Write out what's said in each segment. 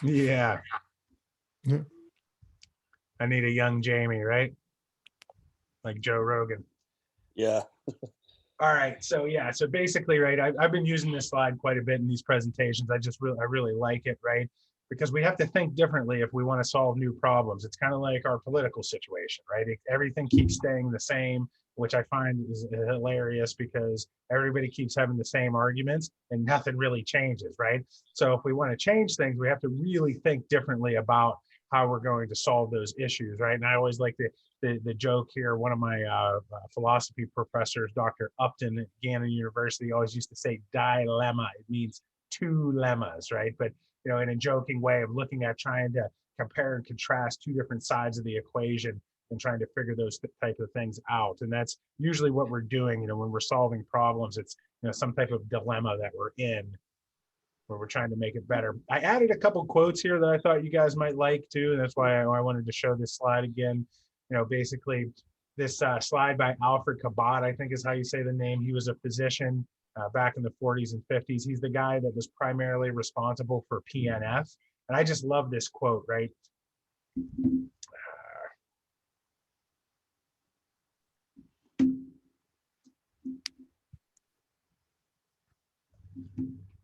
Yeah. I need a young Jamie, right? Like Joe Rogan. Yeah. All right. So yeah. So basically, right. I've been using this slide quite a bit in these presentations. I really like it, right? Because we have to think differently if we want to solve new problems. It's kind of like our political situation, right? Everything keeps staying the same, which I find is hilarious because everybody keeps having the same arguments and nothing really changes, right? So if we want to change things, we have to really think differently about how we're going to solve those issues, right? And I always like the joke here. One of my philosophy professors, Dr. Upton at Gannon University, always used to say Di-Lemma. It means two lemmas, right? But in a joking way of looking at trying to compare and contrast two different sides of the equation and trying to figure those type of things out. And that's usually what we're doing, when we're solving problems. It's some type of dilemma that we're in, where we're trying to make it better. I added a couple quotes here that I thought you guys might like too, and that's why I wanted to show this slide again. Basically this slide by Alfred Kabat, I think is how you say the name. He was a physician back in the 40s and 50s. He's the guy that was primarily responsible for PNF. And I just love this quote, right?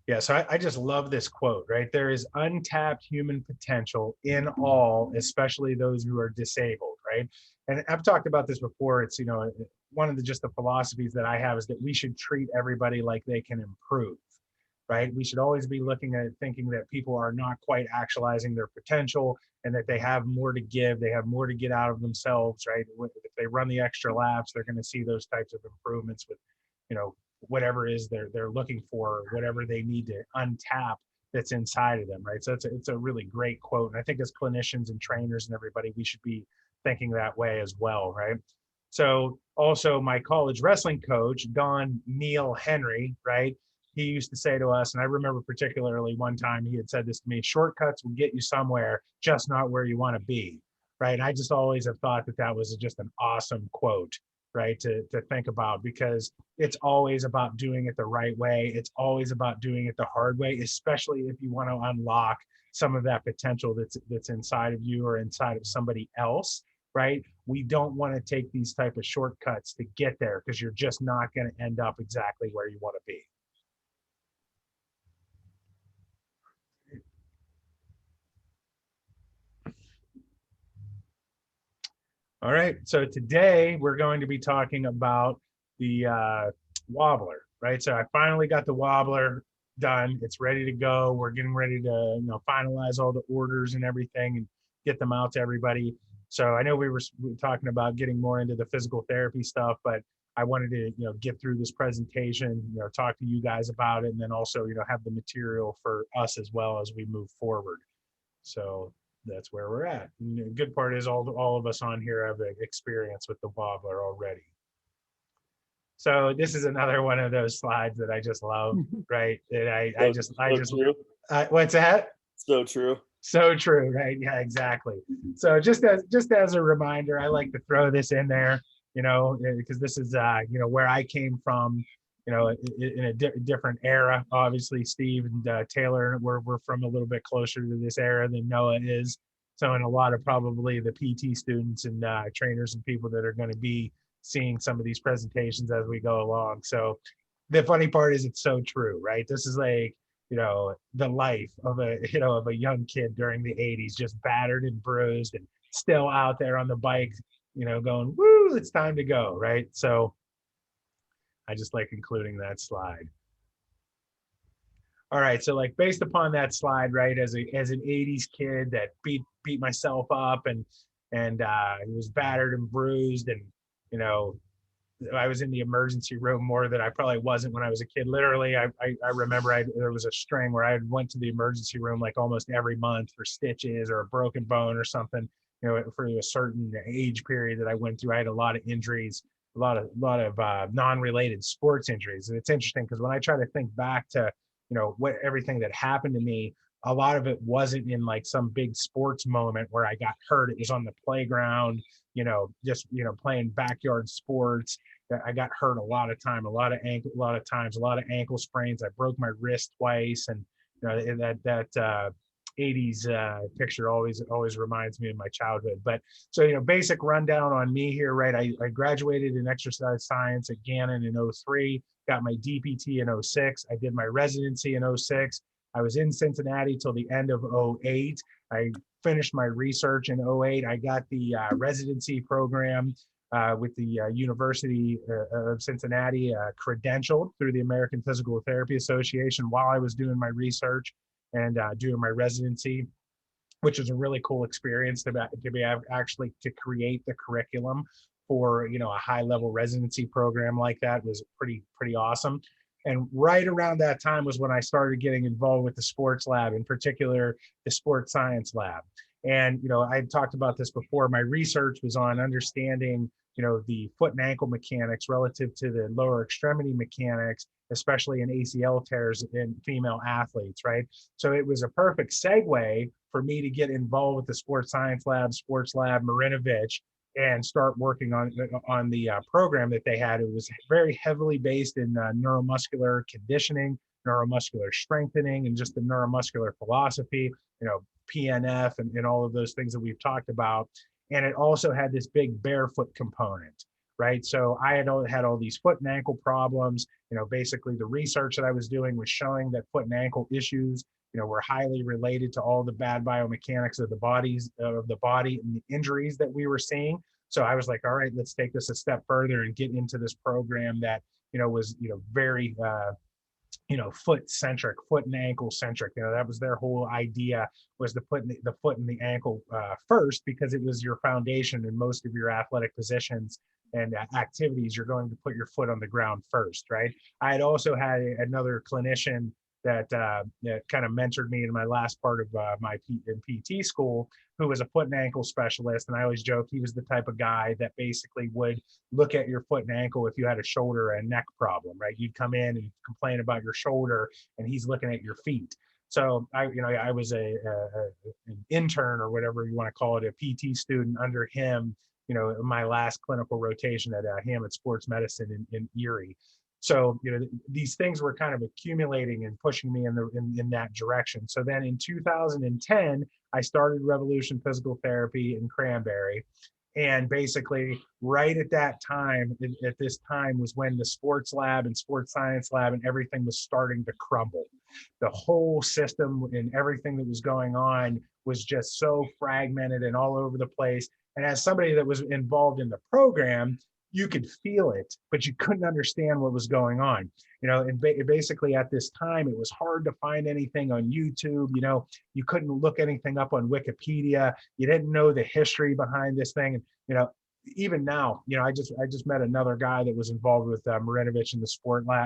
Yeah, so I just love this quote, right? There is untapped human potential in all, especially those who are disabled, right? And I've talked about this before. It's, one of the philosophies that I have is that we should treat everybody like they can improve, right? We should always be looking at thinking that people are not quite actualizing their potential and that they have more to give, they have more to get out of themselves, right? If they run the extra laps, they're going to see those types of improvements with, whatever is they're looking for, whatever they need to untap that's inside of them, right? So it's a really great quote. And I think as clinicians and trainers and everybody, we should be thinking that way as well, right? So also my college wrestling coach, Don Neil Henry, right? He used to say to us, and I remember particularly one time he had said this to me, shortcuts will get you somewhere, just not where you want to be, right? And I just always have thought that was just an awesome quote, right, to think about, because it's always about doing it the right way. It's always about doing it the hard way, especially if you want to unlock some of that potential that's inside of you or inside of somebody else, right? We don't want to take these type of shortcuts to get there because you're just not going to end up exactly where you want to be. All right, so today we're going to be talking about the wobbler, right? So I finally got the wobbler done. It's ready to go. We're getting ready to finalize all the orders and everything and get them out to everybody. So I know we were talking about getting more into the physical therapy stuff, but I wanted to get through this presentation, talk to you guys about it, and then also have the material for us as well as we move forward. So that's where we're at. And the good part is all of us on here have experience with the wobbler already. So this is another one of those slides that I just love, right? What's that? So true. So true, right? Yeah, exactly. So just as a reminder, I like to throw this in there, because this is where I came from, in a different era. Obviously, Steve and Taylor we're from a little bit closer to this era than Noah is. So, in a lot of probably the PT students and trainers and people that are going to be seeing some of these presentations as we go along. So, the funny part is it's so true, right? This is like the life of a young kid during the 80s, just battered and bruised and still out there on the bike, going, woo, it's time to go, right? So I just like including that slide. All right, so like based upon that slide, right, as an 80s kid that beat myself up and was battered and bruised, and I was in the emergency room more than I probably wasn't when I was a kid. Literally, I remember there was a string where I went to the emergency room like almost every month for stitches or a broken bone or something, for a certain age period that I went through. I had a lot of injuries, a lot of non-related sports injuries. And it's interesting because when I try to think back to, what everything that happened to me, a lot of it wasn't in like some big sports moment where I got hurt. It was on the playground, just, playing backyard sports. I got hurt a lot of ankle sprains. I broke my wrist twice. And, '80s picture always reminds me of my childhood. But so, basic rundown on me here, right? I graduated in exercise science at Gannon in '03, got my DPT in '06. I did my residency in '06. I was in Cincinnati till the end of '08. I finished my research in '08. I got the residency program with the University of Cincinnati credentialed through the American Physical Therapy Association while I was doing my research and doing my residency, which was a really cool experience to be actually to create the curriculum for a high level residency program like that. Was pretty awesome. And right around that time was when I started getting involved with the sports lab, in particular the sports science lab. And I talked about this before. My research was on understanding the foot and ankle mechanics relative to the lower extremity mechanics, especially in ACL tears in female athletes, right? So it was a perfect segue for me to get involved with the sports science lab, sports lab, Marinovich, and start working on the program that they had. It was very heavily based in neuromuscular conditioning, neuromuscular strengthening, and just the neuromuscular philosophy, PNF and all of those things that we've talked about. And it also had this big barefoot component, right? So I had all these foot and ankle problems. Basically the research that I was doing was showing that foot and ankle issues, were highly related to all the bad biomechanics of the body and the injuries that we were seeing. So I was like, all right, let's take this a step further and get into this program that, was, very, foot centric, foot and ankle centric. That was their whole idea, was to put the foot and the ankle first, because it was your foundation in most of your athletic positions and activities. You're going to put your foot on the ground first, right? I had also had another clinician that kind of mentored me in my last part of my PT school, who was a foot and ankle specialist. And I always joke he was the type of guy that basically would look at your foot and ankle if you had a shoulder or a neck problem, right? You'd come in and complain about your shoulder, and he's looking at your feet. So I was an intern, or whatever you want to call it, a PT student under him, my last clinical rotation at Hammett Sports Medicine in Erie. So, these things were kind of accumulating and pushing me in that direction. So then in 2010, I started Revolution Physical Therapy in Cranberry. And basically right at that time, at this time was when the sports lab and sports science lab and everything was starting to crumble. The whole system and everything that was going on was just so fragmented and all over the place. And as somebody that was involved in the program, you could feel it, but you couldn't understand what was going on. And basically at this time, it was hard to find anything on YouTube. You couldn't look anything up on Wikipedia. You didn't know the history behind this thing. And, even now, I just met another guy that was involved with Marinovich in the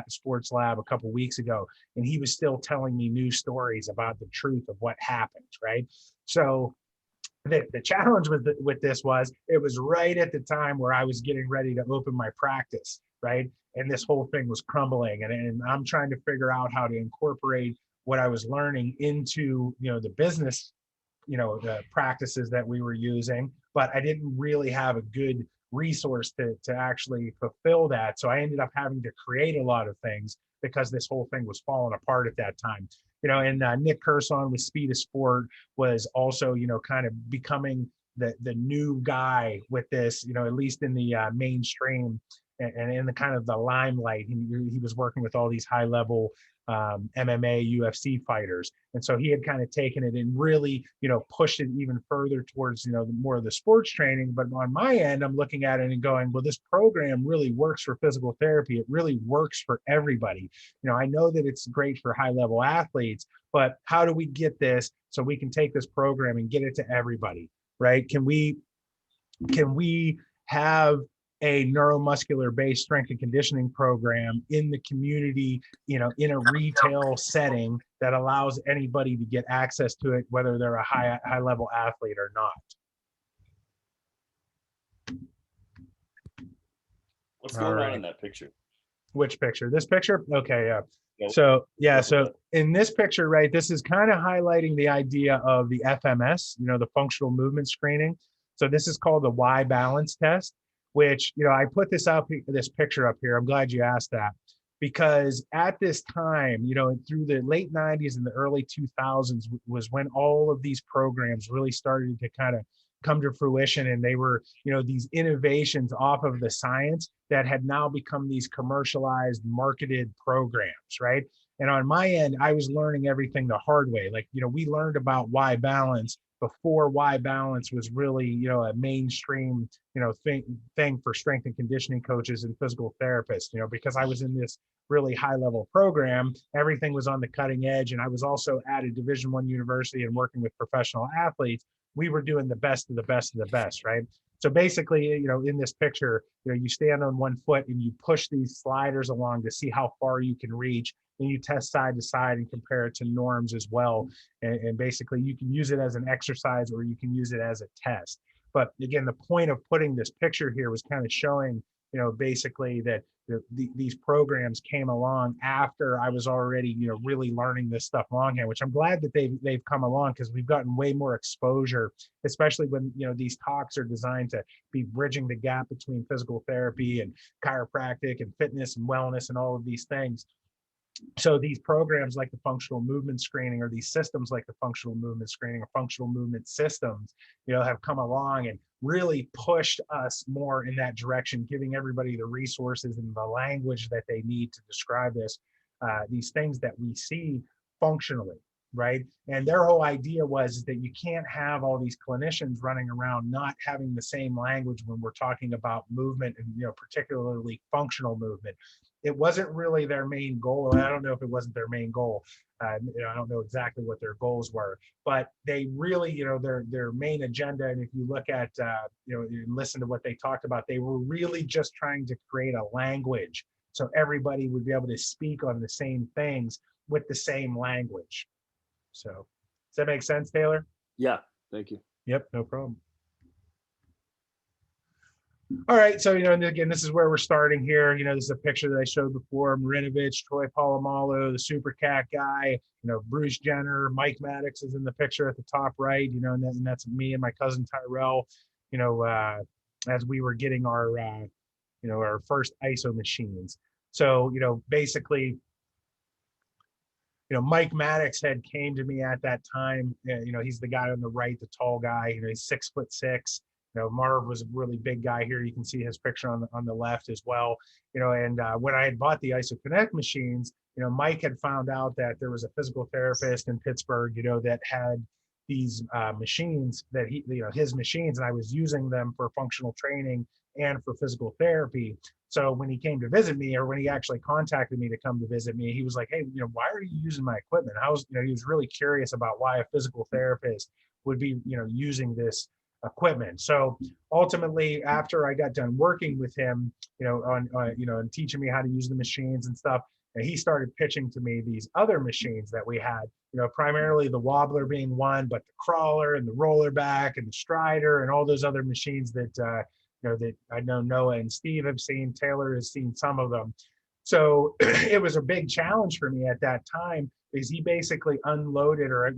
sports lab a couple of weeks ago, and he was still telling me new stories about the truth of what happened, right? So the challenge with this was, it was right at the time where I was getting ready to open my practice, right? And this whole thing was crumbling, and I'm trying to figure out how to incorporate what I was learning into, the business, the practices that we were using, but I didn't really have a good resource to actually fulfill that. So I ended up having to create a lot of things because this whole thing was falling apart at that time. And Nick Curson with Speed of Sport was also, kind of becoming the new guy with this, at least in the mainstream and in the kind of the limelight. He was working with all these high level MMA, UFC fighters. And so he had kind of taken it and really, pushed it even further towards, more of the sports training. But on my end, I'm looking at it and going, well, this program really works for physical therapy. It really works for everybody. I know that it's great for high level athletes, but how do we get this so we can take this program and get it to everybody, right? Can we have a neuromuscular based strength and conditioning program in the community, in a retail setting that allows anybody to get access to it, whether they're a high level athlete or not? What's going on in that picture? Which picture? This picture? Okay, yeah. Nope. So in this picture, right, this is kind of highlighting the idea of the FMS, the functional movement screening. So this is called the Y balance test, which, I put this picture up here. I'm glad you asked that. because at this time, through the late 90s and the early 2000s was when all of these programs really started to kind of come to fruition. And they were, these innovations off of the science that had now become these commercialized, marketed programs, right? And on my end, I was learning everything the hard way. Like, we learned about Y balance before Y balance was really, a mainstream, thing for strength and conditioning coaches and physical therapists, because I was in this really high level program, everything was on the cutting edge. And I was also at a Division I university and working with professional athletes. We were doing the best of the best of the best, right? So basically, in this picture, you stand on one foot and you push these sliders along to see how far you can reach. And you test side to side and compare it to norms as well. And basically, you can use it as an exercise or you can use it as a test. But again, the point of putting this picture here was kind of showing, basically that these programs came along after I was already, really learning this stuff longhand, which I'm glad that they've come along, because we've gotten way more exposure, especially when, these talks are designed to be bridging the gap between physical therapy and chiropractic and fitness and wellness and all of these things. So these programs like the functional movement screening, or these systems like the functional movement screening or functional movement systems, have come along and really pushed us more in that direction, giving everybody the resources and the language that they need to describe these things that we see functionally, right? And their whole idea was that you can't have all these clinicians running around not having the same language when we're talking about movement, and particularly functional movement. It wasn't really their main goal. And I don't know if it wasn't their main goal. I don't know exactly what their goals were, but they really, their main agenda. And if you look at, and listen to what they talked about, they were really just trying to create a language so everybody would be able to speak on the same things with the same language. So does that make sense, Taylor? Yeah, thank you. Yep, no problem. All right, so, and again, this is where we're starting here. This is a picture that I showed before. Marinovich, Troy Polamalu, the Super Cat guy, Bruce Jenner, Mike Maddox is in the picture at the top right, and that's me and my cousin Tyrell, as we were getting our, our first ISO machines. So, basically, Mike Maddox had came to me at that time. He's the guy on the right, the tall guy. He's 6'6". Marv was a really big guy here. You can see his picture on the left as well. And when I had bought the Isokinetic machines, Mike had found out that there was a physical therapist in Pittsburgh, that had these machines that his machines, and I was using them for functional training and for physical therapy. So when he came to visit me, or when he actually contacted me to come to visit me, he was like, "Hey, why are you using my equipment?" He was really curious about why a physical therapist would be, using this equipment. So ultimately, after I got done working with him, and teaching me how to use the machines and stuff, and he started pitching to me these other machines that we had, primarily the Wobbler being one, but the crawler and the roller back and the strider and all those other machines that, that I know Noah and Steve have seen. Taylor has seen some of them. So it was a big challenge for me at that time, because he basically unloaded, or,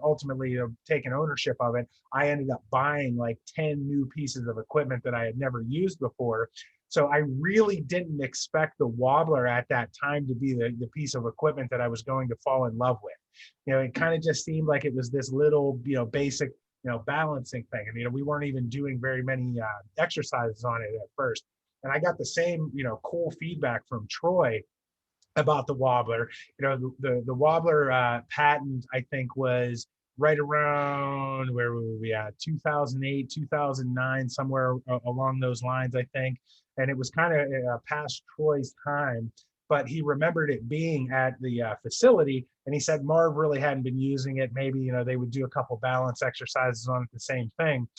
ultimately, taking ownership of it. I ended up buying like 10 new pieces of equipment that I had never used before. So I really didn't expect the Wobbler at that time to be the piece of equipment that I was going to fall in love with. It kind of just seemed like it was this little, basic, balancing thing. And, we weren't even doing very many exercises on it at first. And I got the same, cool feedback from Troy about the Wobbler. The Wobbler patent, I think, was right around, where were we at, 2008, 2009, somewhere along those lines, I think. And it was kind of past Troy's time, but he remembered it being at the facility. And he said Marv really hadn't been using it. Maybe, they would do a couple balance exercises on it, the same thing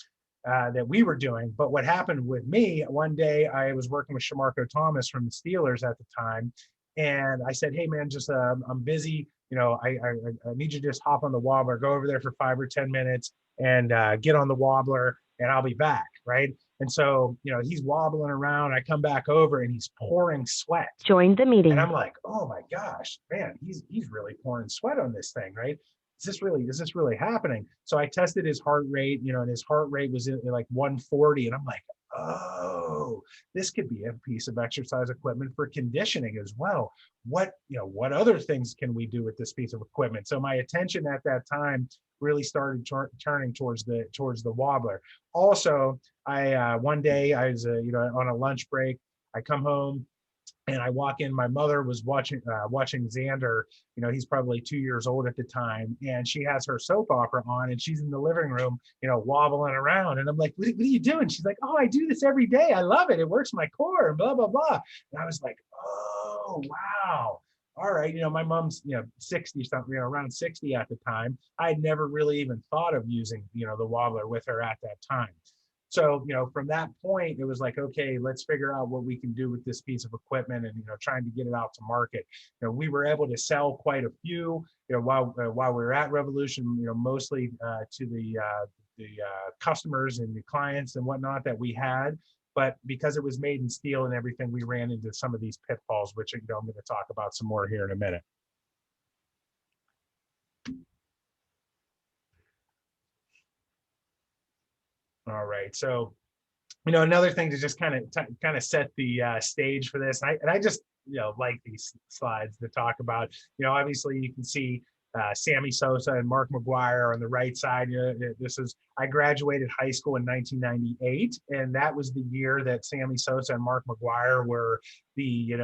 that we were doing. But what happened with me, one day I was working with Shamarko Thomas from the Steelers at the time. And I said, "Hey man, just I'm busy. I need you to just hop on the Wobbler, go over there for 5 or 10 minutes and get on the Wobbler, and I'll be back." Right. And so, he's wobbling around. I come back over and he's pouring sweat. Join the meeting. And I'm like, "Oh my gosh, man, he's really pouring sweat on this thing, right? Is this really happening?" So I tested his heart rate, and his heart rate was like 140. And I'm like, oh, this could be a piece of exercise equipment for conditioning as well. What other things can we do with this piece of equipment? So my attention at that time really started turning towards the wobbler. Also, I one day I was on a lunch break. I come home and I walk in. My mother was watching Xander. He's probably 2 years old at the time, and she has her soap opera on, and she's in the living room, wobbling around. And I'm like, what are you doing? She's like, oh, I do this every day. I love it. It works my core, and blah blah blah. And I was like, oh wow. All right, my mom's 60 something, around 60 at the time. I'd never really even thought of using the wobbler with her at that time. So, from that point, it was like, okay, let's figure out what we can do with this piece of equipment, and, trying to get it out to market. We were able to sell quite a few, while we were at Revolution, mostly to the customers and the clients and whatnot that we had. But because it was made in steel and everything, we ran into some of these pitfalls, which I'm going to talk about some more here in a minute. All right, so another thing to just kind of set the stage for this, and I just like these slides to talk about. Obviously you can see Sammy Sosa and Mark McGuire on the right side. I graduated high school in 1998, and that was the year that Sammy Sosa and Mark McGuire were the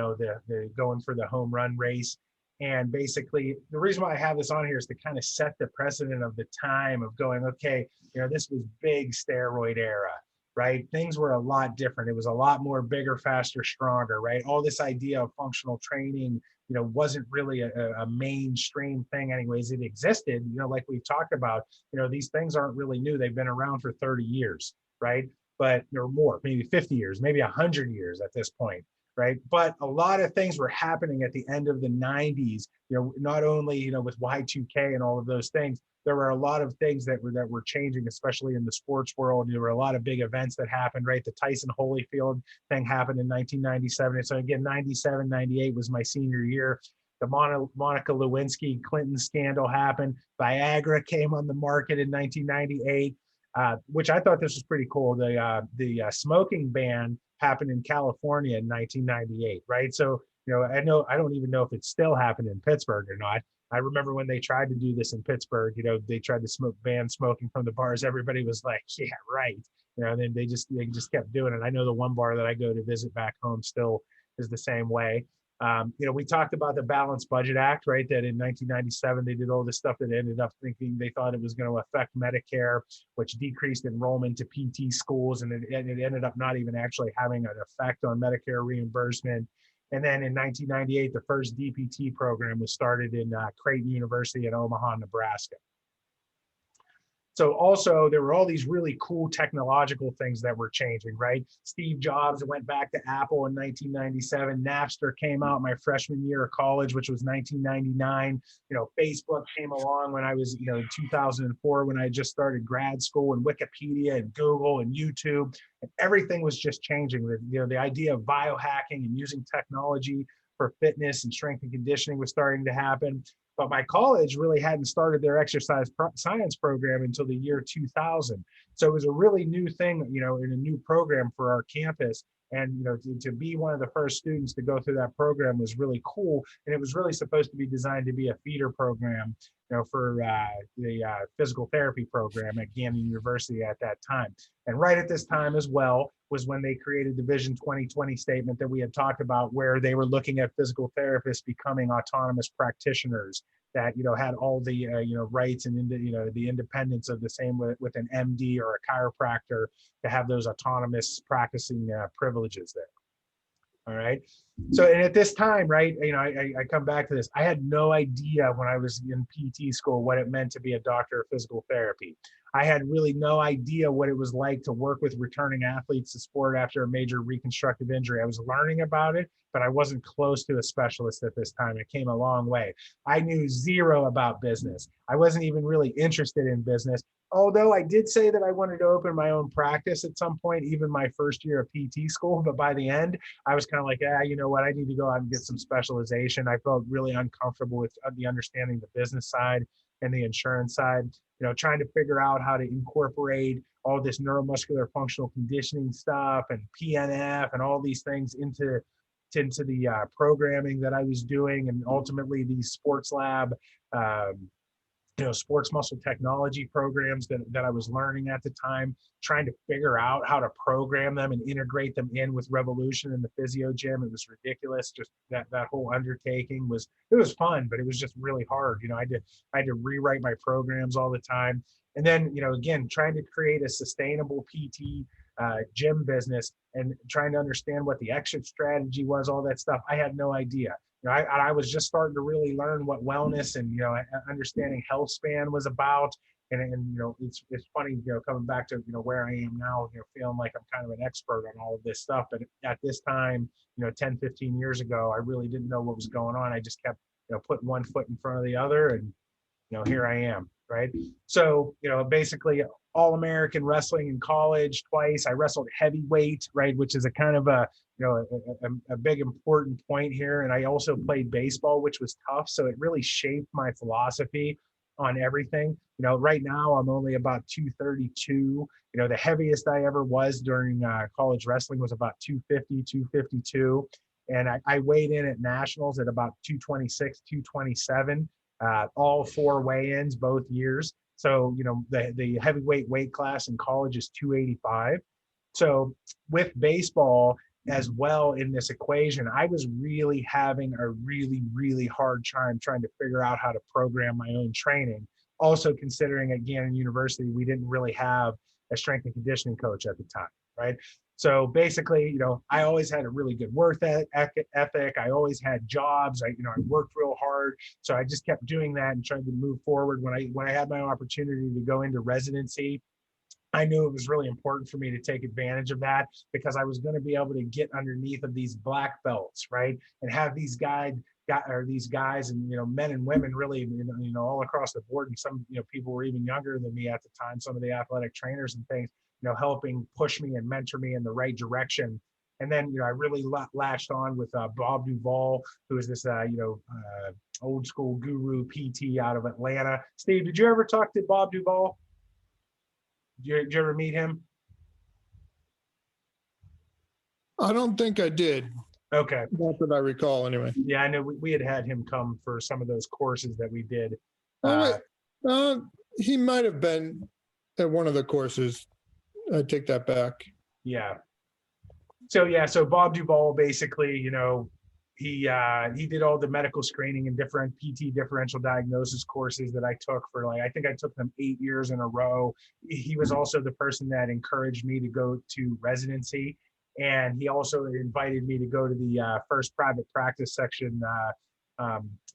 going for the home run race. And basically, the reason why I have this on here is to kind of set the precedent of the time of going, okay, this was big steroid era, right? Things were a lot different. It was a lot more bigger, faster, stronger, right? All this idea of functional training, wasn't really a mainstream thing anyways. It existed, like we've talked about, these things aren't really new. They've been around for 30 years, right? But there were more, maybe 50 years, maybe 100 years at this point. Right. But a lot of things were happening at the end of the 90s, not only, with Y2K and all of those things. There were a lot of things that were changing, especially in the sports world. There were a lot of big events that happened, right? The Tyson Holyfield thing happened in 1997. And so again, 97, 98 was my senior year. The Monica Lewinsky Clinton scandal happened. Viagra came on the market in 1998, which I thought this was pretty cool. The smoking ban happened in California in 1998, right? So, I don't even know if it still happened in Pittsburgh or not. I remember when they tried to do this in Pittsburgh, they tried to ban smoking from the bars. Everybody was like, yeah, right. And then they just kept doing it. I know the one bar that I go to visit back home still is the same way. We talked about the Balanced Budget Act, right? That in 1997, they did all this stuff that ended up thinking they thought it was going to affect Medicare, which decreased enrollment to PT schools. And it ended up not even actually having an effect on Medicare reimbursement. And then in 1998, the first DPT program was started in Creighton University in Omaha, Nebraska. So also there were all these really cool technological things that were changing, right? Steve Jobs went back to Apple in 1997. Napster came out my freshman year of college, which was 1999. Facebook came along when I was, in 2004, when I just started grad school, and Wikipedia and Google and YouTube, and everything was just changing. The idea of biohacking and using technology for fitness and strength and conditioning was starting to happen. But my college really hadn't started their exercise science program until the year 2000. So it was a really new thing, in a new program for our campus. And, to be one of the first students to go through that program was really cool. And it was really supposed to be designed to be a feeder program, for the physical therapy program at Gannon University at that time. And right at this time as well was when they created the Vision 2020 statement that we had talked about, where they were looking at physical therapists becoming autonomous practitioners that, had all the, rights and, the independence of the same with an MD or a chiropractor to have those autonomous practicing privileges there. All right. So, and at this time, right, I come back to this. I had no idea when I was in PT school what it meant to be a doctor of physical therapy. I had really no idea what it was like to work with returning athletes to sport after a major reconstructive injury. I was learning about it, but I wasn't close to a specialist at this time. It came a long way. I knew zero about business. I wasn't even really interested in business. Although I did say that I wanted to open my own practice at some point, even my first year of PT school. But by the end, I was kind of like, you know what? I need to go out and get some specialization. I felt really uncomfortable with the understanding the business side. and the insurance side, trying to figure out how to incorporate all this neuromuscular functional conditioning stuff and PNF and all these things into the programming that I was doing, and ultimately these sports lab, sports muscle technology programs that I was learning at the time, trying to figure out how to program them and integrate them in with Revolution in the physio gym. It was ridiculous. Just that whole undertaking was fun, but it was just really hard. I had to rewrite my programs all the time. And then, again, trying to create a sustainable PT gym business and trying to understand what the exit strategy was, all that stuff. I had no idea. I was just starting to really learn what wellness and, understanding health span was about. And it's funny, coming back to, where I am now, feeling like I'm kind of an expert on all of this stuff. But at this time, 10, 15 years ago, I really didn't know what was going on. I just kept, putting one foot in front of the other, and, here I am. Right. So, basically All-American wrestling in college twice. I wrestled heavyweight, right, which is a kind of a big important point here. And I also played baseball, which was tough. So it really shaped my philosophy on everything. Right now I'm only about 232. The heaviest I ever was during college wrestling was about 250, 252. And I weighed in at nationals at about 226, 227. All four weigh-ins both years. So, the heavyweight weight class in college is 285. So with baseball as well in this equation, I was really having a really, really hard time trying to figure out how to program my own training. Also considering, again, in university, we didn't really have a strength and conditioning coach at the time, right? So basically, I always had a really good work ethic. I always had jobs. I worked real hard. So I just kept doing that and trying to move forward. When I had my opportunity to go into residency, I knew it was really important for me to take advantage of that, because I was going to be able to get underneath of these black belts, right? And have these guys and, men and women really, all across the board. And some, people were even younger than me at the time, some of the athletic trainers and things, helping push me and mentor me in the right direction. And then, I really latched on with Bob Duvall, who is this, old school guru PT out of Atlanta. Steve, did you ever talk to Bob Duvall? Did you ever meet him? I don't think I did. Okay. Not that I recall, anyway. Yeah, I know we had him come for some of those courses that we did. He might have been at one of the courses. I take that back. Yeah. So Bob Duvall, basically, he did all the medical screening and different PT differential diagnosis courses that I took for, I think I took them 8 years in a row. He was also the person that encouraged me to go to residency. And he also invited me to go to the first private practice section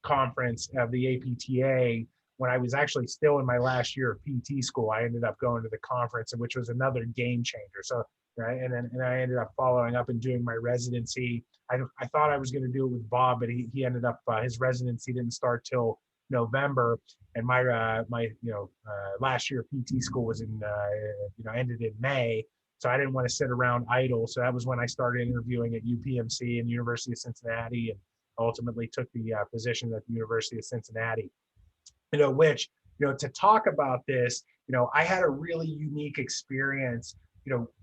conference of the APTA when I was actually still in my last year of PT school. I ended up going to the conference, which was another game changer. So, right. And I ended up following up and doing my residency. I thought I was going to do it with Bob, but he ended up, his residency didn't start till November. And my last year of PT school was ended in May. So I didn't want to sit around idle. So that was when I started interviewing at UPMC and University of Cincinnati, and ultimately took the position at the University of Cincinnati. Which, to talk about this, I had a really unique experience,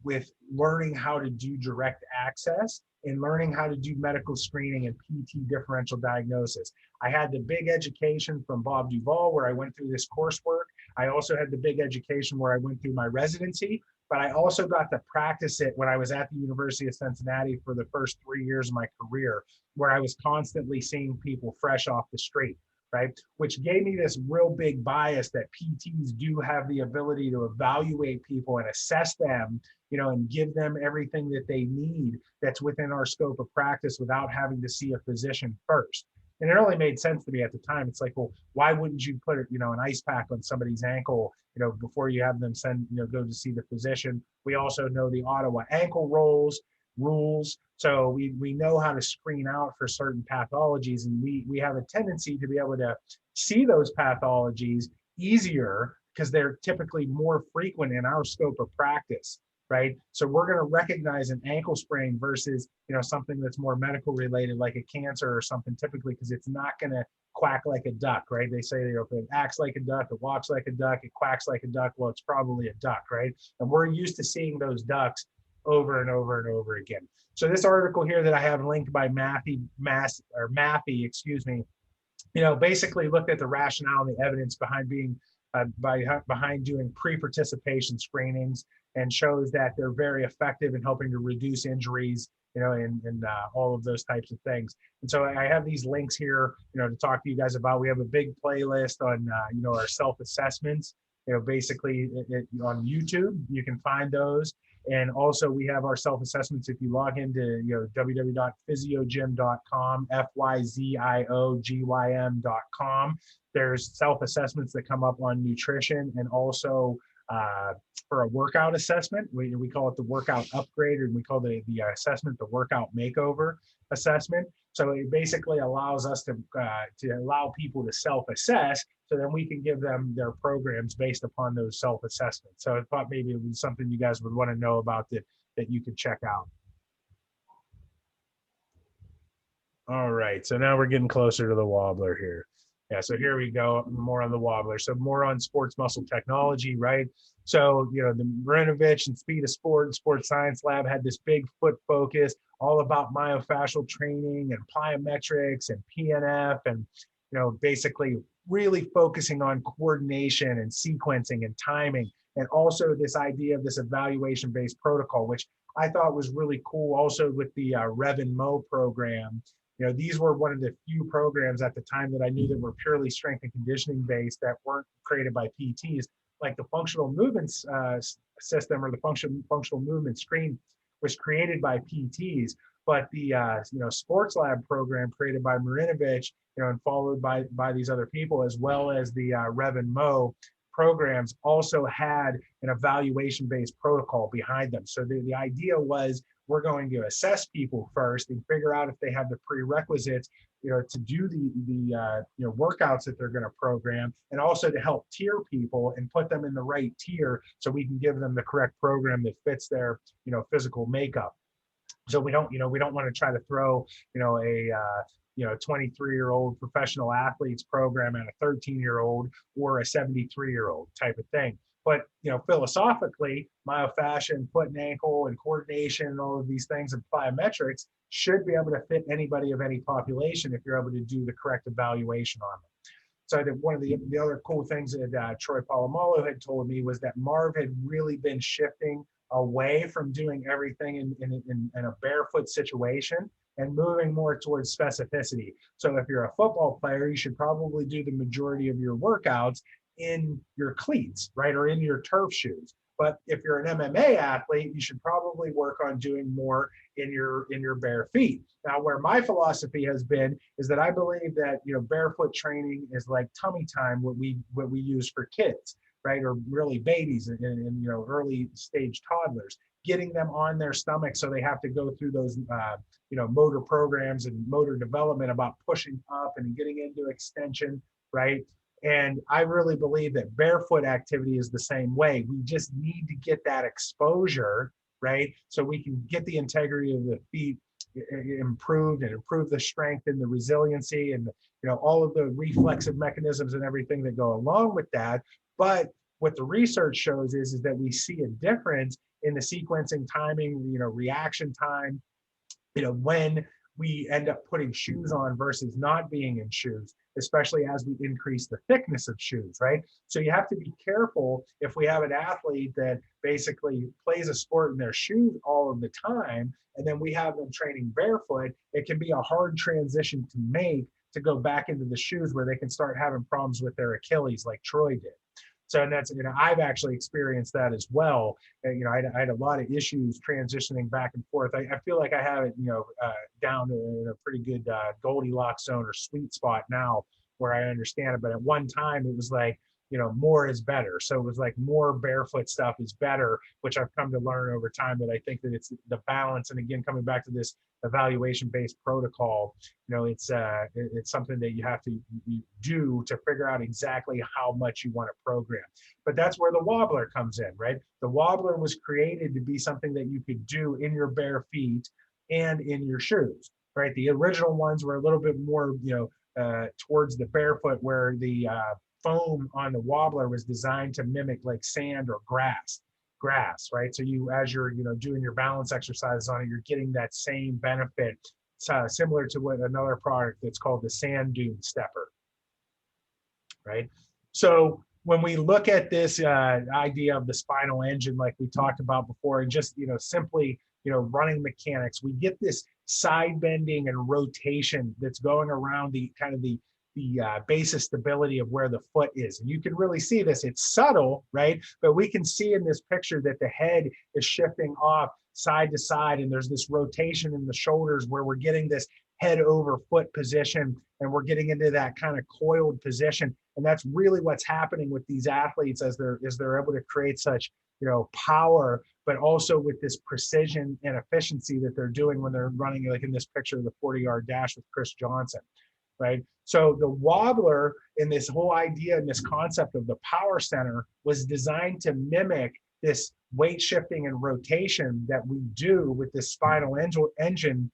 with learning how to do direct access and learning how to do medical screening and PT differential diagnosis. I had the big education from Bob Duvall, where I went through this coursework. I also had the big education where I went through my residency, but I also got to practice it when I was at the University of Cincinnati for the first 3 years of my career, where I was constantly seeing people fresh off the street. Right, which gave me this real big bias that PTs do have the ability to evaluate people and assess them, and give them everything that they need that's within our scope of practice without having to see a physician first. And it only made sense to me at the time. It's like, well, why wouldn't you put, an ice pack on somebody's ankle, before you have them go to see the physician? We also know the Ottawa ankle rules. So we know how to screen out for certain pathologies, and we have a tendency to be able to see those pathologies easier because they're typically more frequent in our scope of practice, right? So we're going to recognize an ankle sprain versus, something that's more medical related, like a cancer or something, typically, because it's not going to quack like a duck, right? They say, if it acts like a duck, it walks like a duck, it quacks like a duck. Well, it's probably a duck, right? And we're used to seeing those ducks over and over and over again. So this article here that I have linked by Maffey, basically looked at the rationale and the evidence behind behind doing pre-participation screenings, and shows that they're very effective in helping to reduce injuries, and all of those types of things. And so I have these links here, to talk to you guys about. We have a big playlist on, our self-assessments, basically on YouTube. You can find those. And also we have our self-assessments. If you log into, www.physiogym.com, FYZIOGYM.com, there's self-assessments that come up on nutrition, and also for a workout assessment. We call it the workout upgrade, and we call the assessment the workout makeover assessment. So it basically allows us to allow people to self-assess, so then we can give them their programs based upon those self-assessments. So I thought maybe it was something you guys would want to know about that you could check out. All right, so now we're getting closer to the wobbler here. Yeah, so here we go, more on the wobbler. So more on sports muscle technology, right? So, the Marinovich and Speed of Sport and Sports Science Lab had this big foot focus, all about myofascial training and plyometrics and PNF, and, basically really focusing on coordination and sequencing and timing, and also this idea of this evaluation-based protocol, which I thought was really cool. Also with the Rev and Mo program. These were one of the few programs at the time that I knew that were purely strength and conditioning based, that weren't created by PTs. Like the functional movements system, or the functional movement screen, was created by PTs, but the sports lab program created by Marinovich, and followed by these other people, as well as the Rev and Mo programs, also had an evaluation-based protocol behind them. So the idea was, we're going to assess people first and figure out if they have the prerequisites, to do the workouts that they're going to program, and also to help tier people and put them in the right tier, so we can give them the correct program that fits their, physical makeup. So we don't want to try to throw, a 23-year-old professional athlete's program at a 13-year-old or a 73-year-old type of thing. But, philosophically, myofascia and foot and ankle and coordination and all of these things and plyometrics should be able to fit anybody of any population if you're able to do the correct evaluation on them. So I think one of the other cool things that Troy Polamalu had told me was that Marv had really been shifting away from doing everything in a barefoot situation and moving more towards specificity. So if you're a football player, you should probably do the majority of your workouts in your cleats, right, or in your turf shoes. But if you're an MMA athlete, you should probably work on doing more in your bare feet. Now, where my philosophy has been is that I believe that barefoot training is like tummy time, what we use for kids, right, or really babies and early stage toddlers, getting them on their stomach, so they have to go through those motor programs and motor development about pushing up and getting into extension, right? And I really believe that barefoot activity is the same way. We just need to get that exposure, right? So we can get the integrity of the feet improved and improve the strength and the resiliency and all of the reflexive mechanisms and everything that go along with that. But what the research shows is that we see a difference in the sequencing timing, reaction time, when we end up putting shoes on versus not being in shoes, especially as we increase the thickness of shoes, right? So you have to be careful if we have an athlete that basically plays a sport in their shoes all of the time, and then we have them training barefoot, it can be a hard transition to make to go back into the shoes, where they can start having problems with their Achilles like Troy did. So, and that's, I've actually experienced that as well. I had a lot of issues transitioning back and forth. I feel like I have it, down to a pretty good Goldilocks zone or sweet spot now, where I understand it. But at one time it was like, more is better. So it was like more barefoot stuff is better, which I've come to learn over time, that I think that it's the balance. And again, coming back to this evaluation-based protocol, it's something that you have to do to figure out exactly how much you want to program. But that's where the wobbler comes in, right? The wobbler was created to be something that you could do in your bare feet and in your shoes, right? The original ones were a little bit more, towards the barefoot, where the foam on the wobbler was designed to mimic like sand or grass, right? So as you're, doing your balance exercises on it, you're getting that same benefit, similar to what another product that's called the sand dune stepper, right? So when we look at this idea of the spinal engine, like we talked about before, and just, simply, running mechanics, we get this side bending and rotation that's going around the kind of the base of stability of where the foot is. And you can really see this. It's subtle, right? But we can see in this picture that the head is shifting off side to side, and there's this rotation in the shoulders where we're getting this head over foot position, and we're getting into that kind of coiled position. And that's really what's happening with these athletes as they're able to create such, power, but also with this precision and efficiency that they're doing when they're running, like in this picture, the 40-yard dash with Chris Johnson, right? So the wobbler, in this whole idea and this concept of the power center, was designed to mimic this weight shifting and rotation that we do with this spinal engine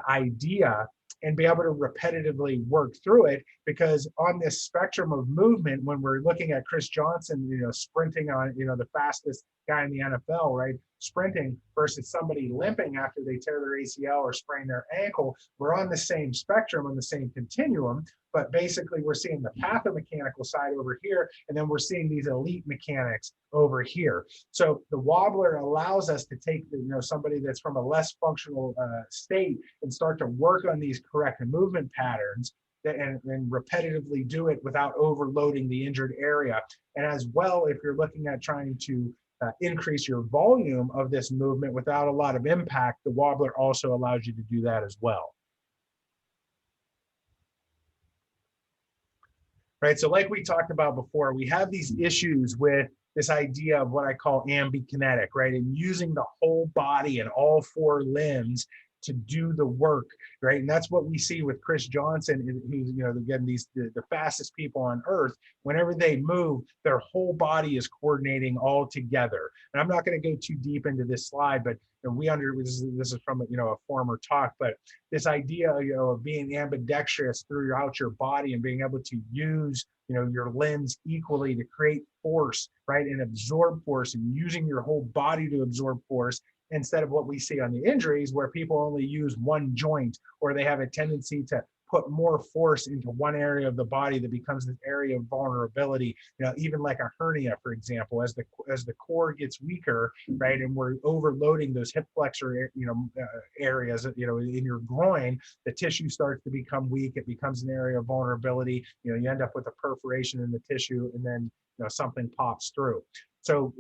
idea, and be able to repetitively work through it. Because on this spectrum of movement, when we're looking at Chris Johnson, sprinting on, the fastest guy in the NFL, right? Sprinting versus somebody limping after they tear their ACL or sprain their ankle, we're on the same spectrum, on the same continuum, but basically we're seeing the pathomechanical side over here, and then we're seeing these elite mechanics over here. So the wobbler allows us to take, somebody that's from a less functional state and start to work on these correct movement patterns, and repetitively do it without overloading the injured area. And as well, if you're looking at trying to increase your volume of this movement without a lot of impact, the wobbler also allows you to do that as well. Right, so like we talked about before, we have these issues with this idea of what I call ambikinetic, right? And using the whole body and all four limbs to do the work, right? And that's what we see with Chris Johnson, who's, again, the fastest people on earth. Whenever they move, their whole body is coordinating all together. And I'm not going to go too deep into this slide, but this is from a former talk, but this idea of being ambidextrous throughout your body and being able to use your limbs equally to create force, right, and absorb force, and using your whole body to absorb force, instead of what we see on the injuries where people only use one joint, or they have a tendency to put more force into one area of the body that becomes this area of vulnerability. Even like a hernia, for example, as the core gets weaker, right, and we're overloading those hip flexor, areas, in your groin, the tissue starts to become weak. It becomes an area of vulnerability. You end up with a perforation in the tissue, and then something pops through. So,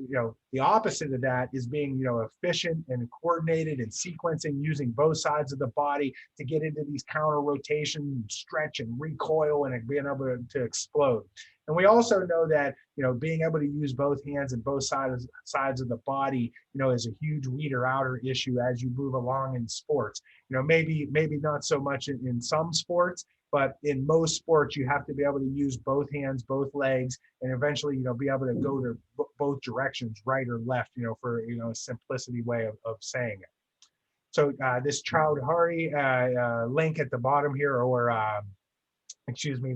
the opposite of that is being, efficient and coordinated and sequencing, using both sides of the body to get into these counter rotation, stretch and recoil, and being able to explode. And we also know that, being able to use both hands and both sides of the body, is a huge weeder outer issue as you move along in sports. Maybe not so much in some sports, but in most sports, you have to be able to use both hands, both legs, and eventually, be able to go to both directions, right or left, for, a simplicity way of saying it. So this Chowdhury link at the bottom here, or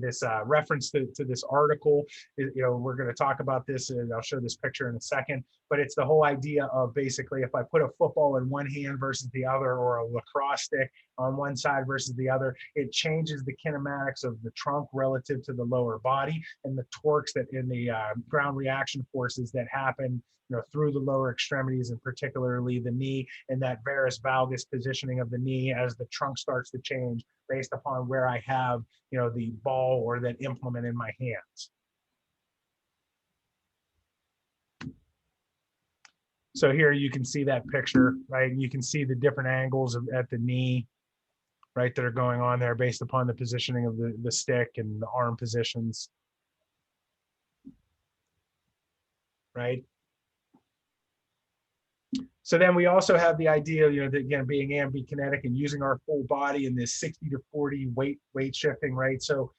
this reference to this article, we're going to talk about this, and I'll show this picture in a second, but it's the whole idea of basically, if I put a football in one hand versus the other, or a lacrosse stick on one side versus the other, it changes the kinematics of the trunk relative to the lower body, and the torques that in the ground reaction forces that happen through the lower extremities, and particularly the knee, and that varus valgus positioning of the knee as the trunk starts to change based upon where I have, the ball or that implement in my hands. So here you can see that picture, right? You can see the different angles at the knee, right, that are going on there based upon the positioning of the stick and the arm positions. right? So then we also have the idea, that again, being ambikinetic and using our full body in this 60 to 40 weight shifting, right? So,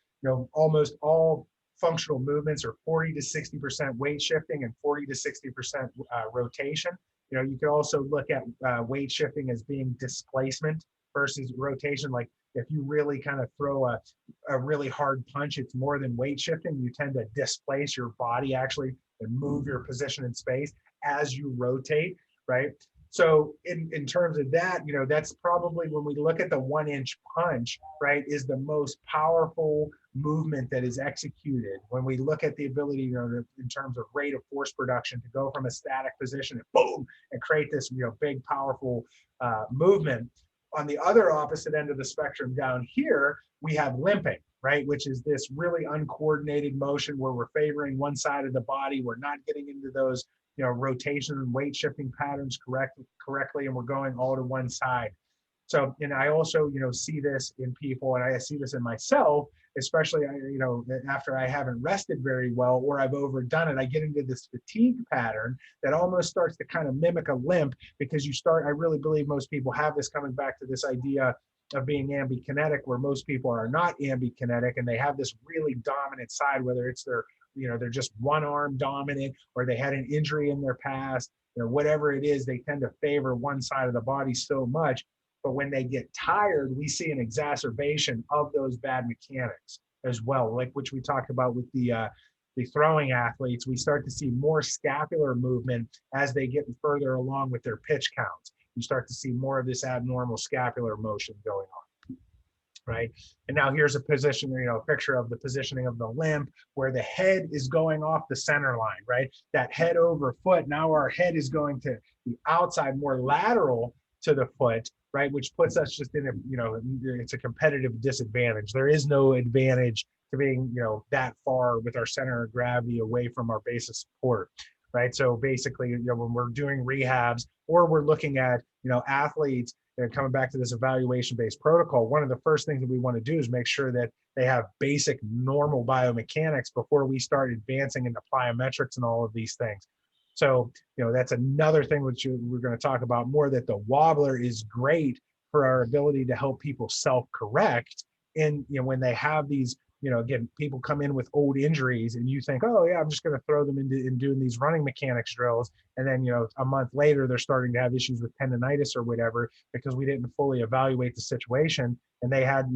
almost all functional movements are 40 to 60% weight shifting and 40 to 60% rotation. You could also look at weight shifting as being displacement versus rotation. Like if you really kind of throw a really hard punch, it's more than weight shifting. You tend to displace your body actually and move your position in space as you rotate, right? So in terms of that, that's probably when we look at the 1-inch punch, right, is the most powerful movement that is executed. When we look at the ability, in terms of rate of force production to go from a static position and boom, and create this, big, powerful movement. On the other opposite end of the spectrum down here, we have limping, right, which is this really uncoordinated motion where we're favoring one side of the body. We're not getting into those rotation and weight shifting patterns correctly, and we're going all to one side. So, and I also, see this in people, and I see this in myself, especially, after I haven't rested very well or I've overdone it, I get into this fatigue pattern that almost starts to kind of mimic a limp, because I really believe most people have this, coming back to this idea of being ambikinetic, where most people are not ambikinetic and they have this really dominant side, whether it's they're just one arm dominant, or they had an injury in their past, whatever it is, they tend to favor one side of the body so much. But when they get tired, we see an exacerbation of those bad mechanics as well, like which we talked about with the throwing athletes. We start to see more scapular movement as they get further along with their pitch counts. You start to see more of this abnormal scapular motion going on, right? And now here's a position, a picture of the positioning of the limb, where the head is going off the center line, right? That head over foot. Now our head is going to the outside, more lateral to the foot, right? Which puts us just in it's a competitive disadvantage. There is no advantage to being, that far with our center of gravity away from our base of support, right? So basically, when we're doing rehabs or we're looking at, athletes, coming back to this evaluation-based protocol, one of the first things that we want to do is make sure that they have basic normal biomechanics before we start advancing into plyometrics and all of these things. So, that's another thing which we're going to talk about more, that the wobbler is great for our ability to help people self-correct. And, when they have these, again, people come in with old injuries and you think, oh yeah, I'm just going to throw them in doing these running mechanics drills. And then, a month later, they're starting to have issues with tendonitis or whatever, because we didn't fully evaluate the situation. And they had,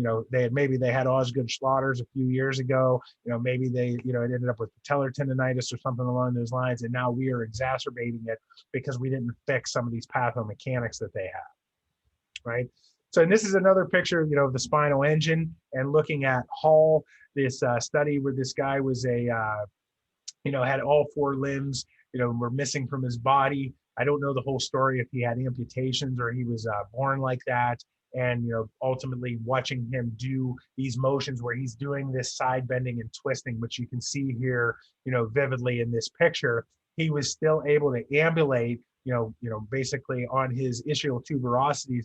maybe they had Osgood Schlatter's a few years ago, maybe they, it ended up with patellar tendonitis or something along those lines. And now we are exacerbating it because we didn't fix some of these pathomechanics that they have, right? So, and this is another picture, of the spinal engine, and looking at Hall, this study where this guy was had all 4 limbs, were missing from his body. I don't know the whole story, if he had amputations or he was born like that. And, ultimately watching him do these motions where he's doing this side bending and twisting, which you can see here, vividly in this picture, he was still able to ambulate, basically on his ischial tuberosities,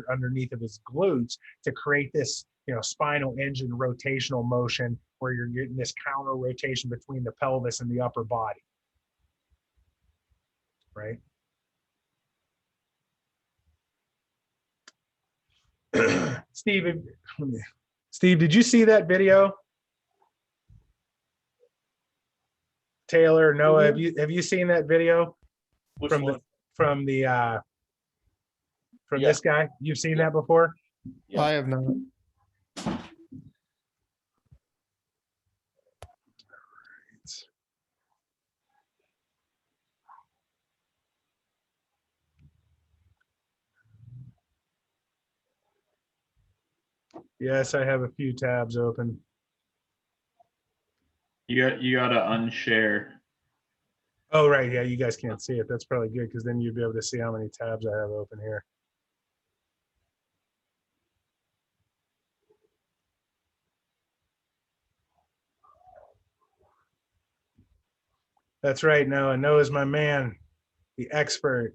underneath of his glutes, to create this, spinal engine rotational motion where you're getting this counter rotation between the pelvis and the upper body, right? Steve, did you see that video? Taylor, Noah, have you seen that video? Which one? From this guy? You've seen that before? Yeah. I have not. Yes, I have a few tabs open. You got to unshare. Oh, right. Yeah, you guys can't see it. That's probably good, because then you'd be able to see how many tabs I have open here. That's right, Noah. Noah's my man, the expert.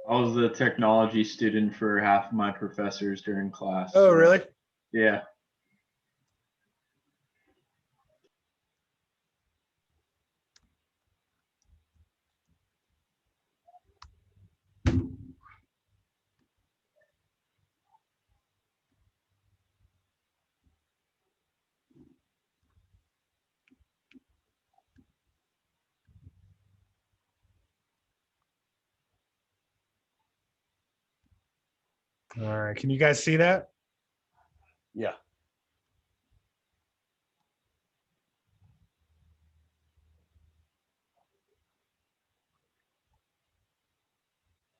I was the technology student for half of my professors during class. Oh, really? Yeah. All right, can you guys see that? Yeah.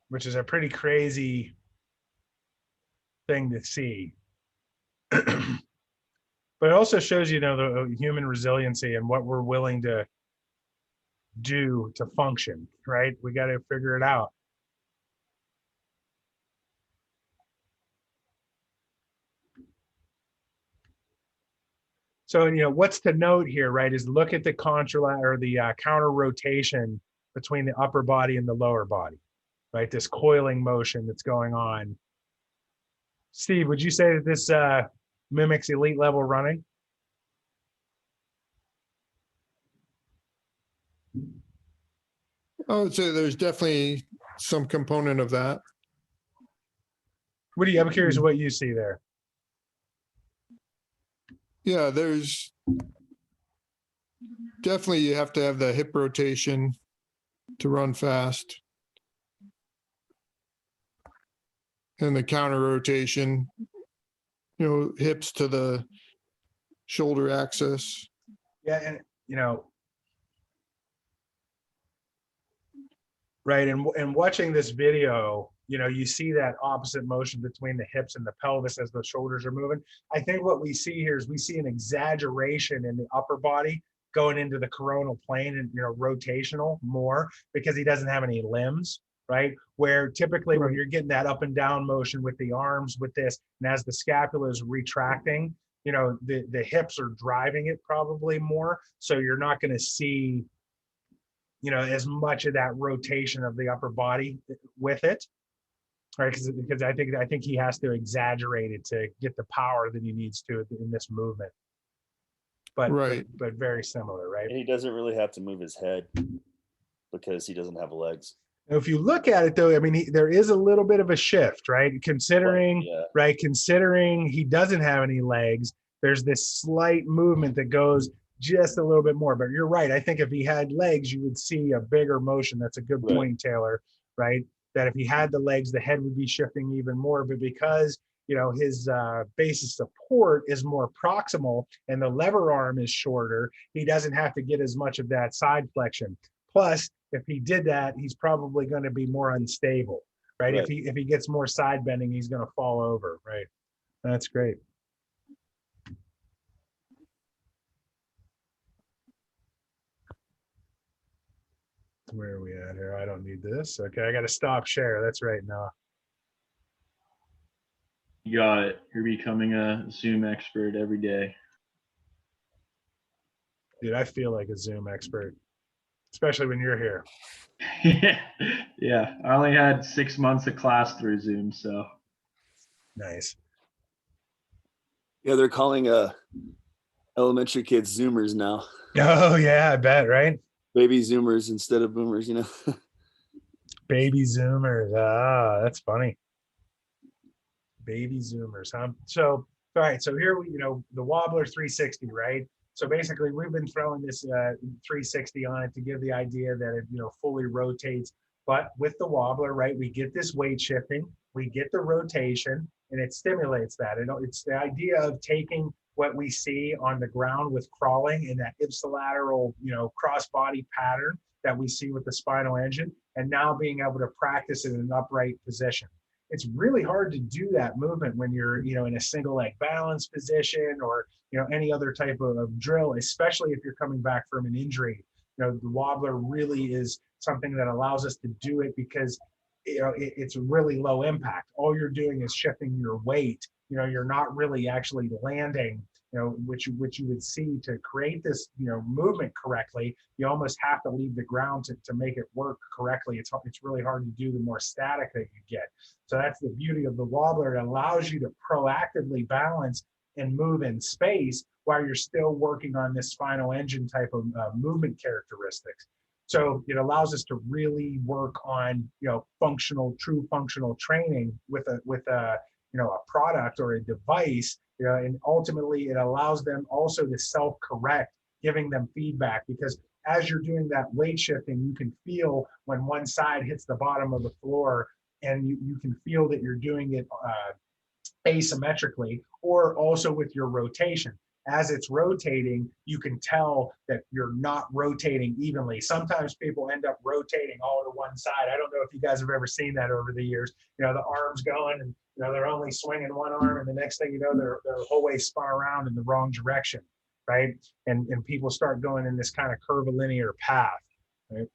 Which is a pretty crazy thing to see. But it also shows, you know, the human resiliency and what we're willing to do to function, right? We got to figure it out. So, you know, what's to note here, right, is look at the or the counter rotation between the upper body and the lower body, right? This coiling motion that's going on. Steve, would you say that this mimics elite level running? I would say there's definitely some component of that. I'm curious what you see there. Yeah, there's definitely, you have to have the hip rotation to run fast. And the counter rotation, you know, hips to the shoulder axis. Yeah, and you know, right, and watching this video, you know, you see that opposite motion between the hips and the pelvis as the shoulders are moving. I think what we see here is we see an exaggeration in the upper body going into the coronal plane and, you know, rotational more because he doesn't have any limbs, right? Where typically when you're getting that up and down motion with the arms with this, and as the scapula is retracting, you know, the hips are driving it probably more. So you're not going to see, you know, as much of that rotation of the upper body with it, right? Because I think he has to exaggerate it to get the power that he needs to in this movement. But but very similar, right? And he doesn't really have to move his head because he doesn't have legs. If you look at it though, I mean, there is a little bit of a shift, right? Considering he doesn't have any legs, there's this slight movement that goes just a little bit more. But you're right. I think if he had legs, you would see a bigger motion. That's a good point, Taylor, right? That if he had the legs, the head would be shifting even more. But because, you know, his base of support is more proximal and the lever arm is shorter, he doesn't have to get as much of that side flexion. Plus, if he did that, he's probably going to be more unstable, right? If he gets more side bending, he's going to fall over, right? That's great. Where are we at here? I don't need this. Okay, I got to stop share. That's right now. You got it. You're becoming a Zoom expert every day. Dude, I feel like a Zoom expert, especially when you're here. Yeah, I only had 6 months of class through Zoom, so. Nice. Yeah, they're calling elementary kids Zoomers now. Oh yeah, I bet, right? Baby Zoomers instead of boomers, you know. Baby Zoomers. Ah, that's funny. Baby Zoomers, huh? So, all right. So here we, you know, the Wobbler 360, right? So basically, we've been throwing this 360 on it to give the idea that it, you know, fully rotates. But with the Wobbler, right, we get this weight shifting, we get the rotation, and it stimulates that. It's the idea of taking what we see on the ground with crawling in that ipsilateral, you know, cross-body pattern that we see with the spinal engine, and now being able to practice it in an upright position. It's really hard to do that movement when you're, you know, in a single leg balance position or, you know, any other type of drill, especially if you're coming back from an injury. You know, the Wobbler really is something that allows us to do it because, you know, it's really low impact. All you're doing is shifting your weight. You know, you're not really actually landing, you know, which you would see to create this, you know, movement correctly. You almost have to leave the ground to make it work correctly. It's really hard to do the more static that you get. So that's the beauty of the Wobbler. It allows you to proactively balance and move in space while you're still working on this spinal engine type of movement characteristics. So it allows us to really work on, you know, true functional training with a you know, a product or a device, you know, and ultimately it allows them also to self-correct, giving them feedback, because as you're doing that weight shifting, you can feel when one side hits the bottom of the floor, and you can feel that you're doing it asymmetrically, or also with your rotation. As it's rotating, you can tell that you're not rotating evenly. Sometimes people end up rotating all to one side. I don't know if you guys have ever seen that over the years. You know, the arms going, and you know they're only swinging one arm, and the next thing you know, they're whole way spun around in the wrong direction, right? And people start going in this kind of curvilinear path, right?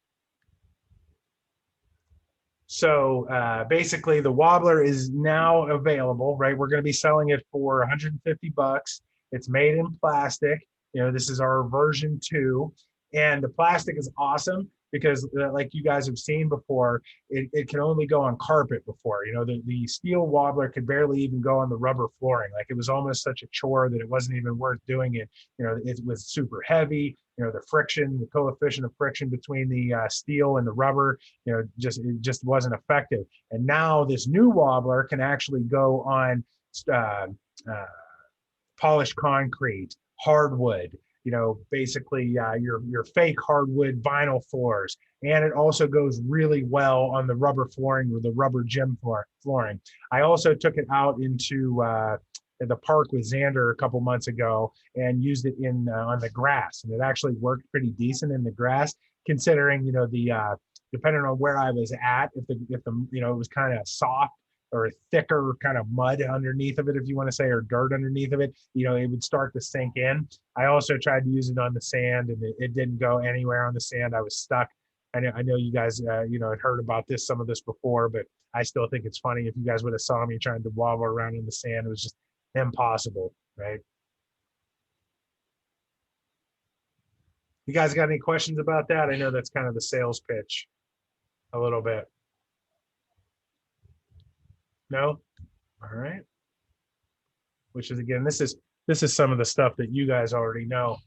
So basically, the wobbler is now available, right? We're going to be selling it for 150 bucks. It's made in plastic. You know, this is our version 2, and the plastic is awesome because, like you guys have seen before, it can only go on carpet before. You know, the steel wobbler could barely even go on the rubber flooring. Like, it was almost such a chore that it wasn't even worth doing it. You know, it was super heavy. You know, the friction, the coefficient of friction between the steel and the rubber, you know, it just wasn't effective. And now this new wobbler can actually go on uh, uh, polished concrete, hardwood, you know, basically your fake hardwood vinyl floors. And it also goes really well on the rubber flooring or the rubber gym flooring. I also took it out into the park with Xander a couple months ago and used it in on the grass, and it actually worked pretty decent in the grass, considering, you know, the depending on where I was at, if the you know, it was kind of soft or thicker kind of mud underneath of it, if you want to say, or dirt underneath of it, you know, it would start to sink in. I also tried to use it on the sand, and it didn't go anywhere on the sand. I was stuck. I know you guys, you know, had heard about some of this before, but I still think it's funny. If you guys would have saw me trying to wobble around in the sand, it was just impossible, right? You guys got any questions about that? I know that's kind of the sales pitch a little bit. No? All right. Which is, again, this is some of the stuff that you guys already know.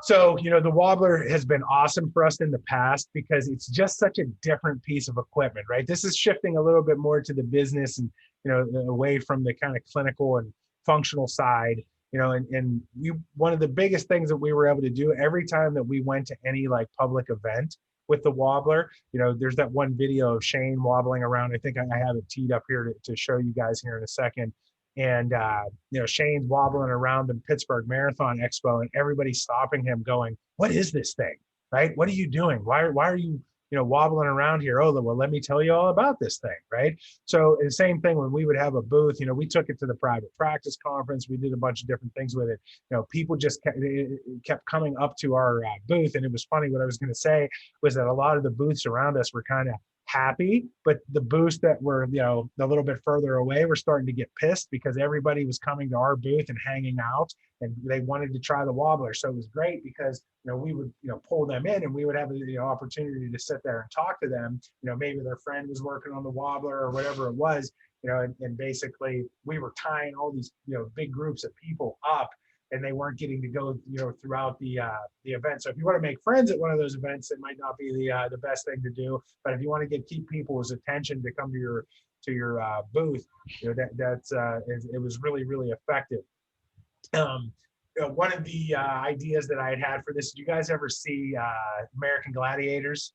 So, you know, the wobbler has been awesome for us in the past because it's just such a different piece of equipment, right? This is shifting a little bit more to the business and, you know, away from the kind of clinical and functional side, you know, and one of the biggest things that we were able to do every time that we went to any like public event with the wobbler, you know, there's that one video of Shane wobbling around. I think I have it teed up here to show you guys here in a second. And, you know, Shane's wobbling around the Pittsburgh Marathon Expo, and everybody's stopping him going, what is this thing, right? What are you doing? Why are you, you know, wobbling around here? Oh, well, let me tell you all about this thing, right? So the same thing when we would have a booth, you know, we took it to the private practice conference. We did a bunch of different things with it. You know, people just kept coming up to our booth. And it was funny. What I was going to say was that a lot of the booths around us were kind of happy, but the booths that were, you know, a little bit further away were starting to get pissed because everybody was coming to our booth and hanging out, and they wanted to try the wobbler. So it was great because, you know, we would, you know, pull them in, and we would have the, you know, opportunity to sit there and talk to them. You know, maybe their friend was working on the wobbler or whatever it was, you know, and basically we were tying all these, you know, big groups of people up, and they weren't getting to go, you know, throughout the event. So if you want to make friends at one of those events, it might not be the best thing to do. But if you want to keep people's attention to come to your booth, you know, it was really, really effective. You know, one of the ideas that I had for this, do you guys ever see American Gladiators?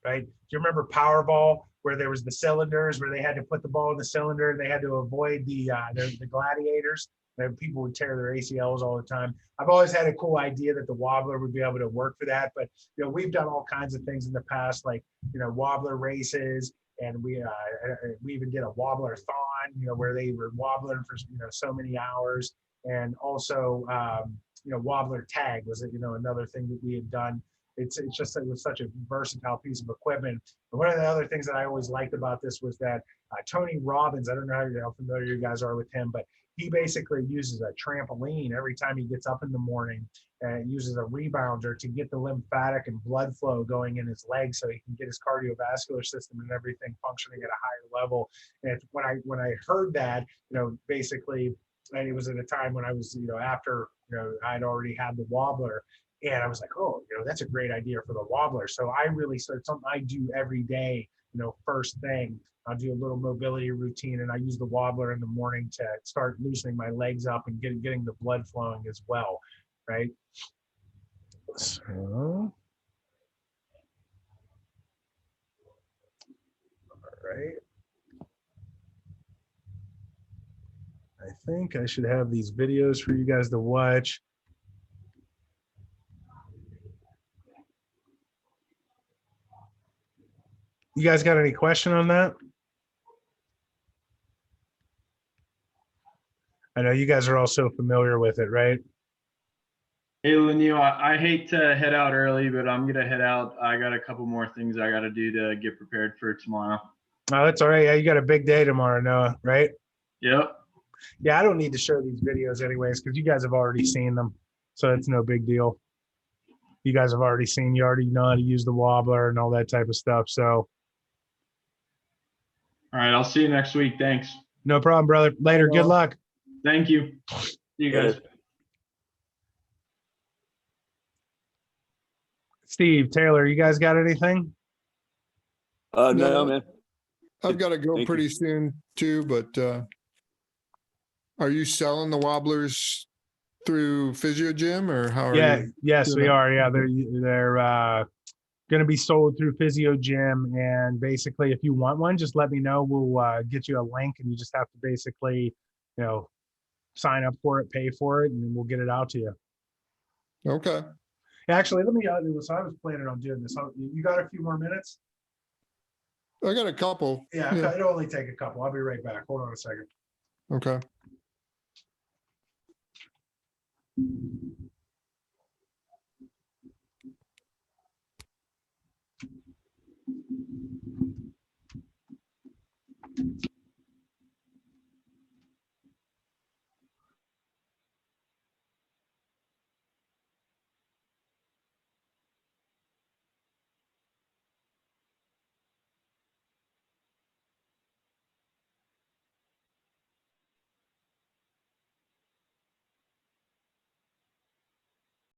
Right? Do you remember Powerball, where there was the cylinders, where they had to put the ball in the cylinder and they had to avoid the gladiators? And people would tear their ACLs all the time. I've always had a cool idea that the wobbler would be able to work for that. But, you know, we've done all kinds of things in the past, like, you know, wobbler races, and we even did a wobbler-thon, you know, where they were wobbling for, you know, so many hours. And also, you know, wobbler tag was, you know, another thing that we had done. It's just, it was such a versatile piece of equipment. And one of the other things that I always liked about this was that Tony Robbins, I don't know how familiar you guys are with him, but he basically uses a trampoline every time he gets up in the morning, and uses a rebounder to get the lymphatic and blood flow going in his legs so he can get his cardiovascular system and everything functioning at a higher level. And when I heard that, you know, basically, and it was at a time when I was, you know, after, you know, I'd already had the wobbler, and I was like, oh, you know, that's a great idea for the wobbler. So I really started something I do every day, you know, first thing. I'll do a little mobility routine, and I use the wobbler in the morning to start loosening my legs up and getting the blood flowing as well, right? So right. I think I should have these videos for you guys to watch. You guys got any question on that? I know you guys are all so familiar with it, right? Hey, Lanil, I hate to head out early, but I'm gonna head out. I got a couple more things I gotta do to get prepared for tomorrow. Oh, that's all right. Yeah, you got a big day tomorrow, Noah, right? Yep. Yeah, I don't need to show these videos anyways because you guys have already seen them. So it's no big deal. You guys have already seen, you already know how to use the wobbler and all that type of stuff. So All right. I'll see you next week. Thanks. no problem, brother. Later. Good luck. Thank you. See you guys. Later. Steve, Taylor, you guys got anything? No. No, man. I've got to go Thank you. pretty soon too, but are you selling the wobblers through Physio Gym or how are Yeah, you? yes, doing we that? are. Yeah, they're going to be sold through Physio Gym, and basically, if you want one, just let me know. We'll get you a link, and you just have to basically, sign up for it, pay for it, and then we'll get it out to you. Okay. Actually, let me. So I was planning on doing this. You got a few more minutes? I got a couple. Yeah, it'll only take a couple. I'll be right back. Hold on a second. Okay.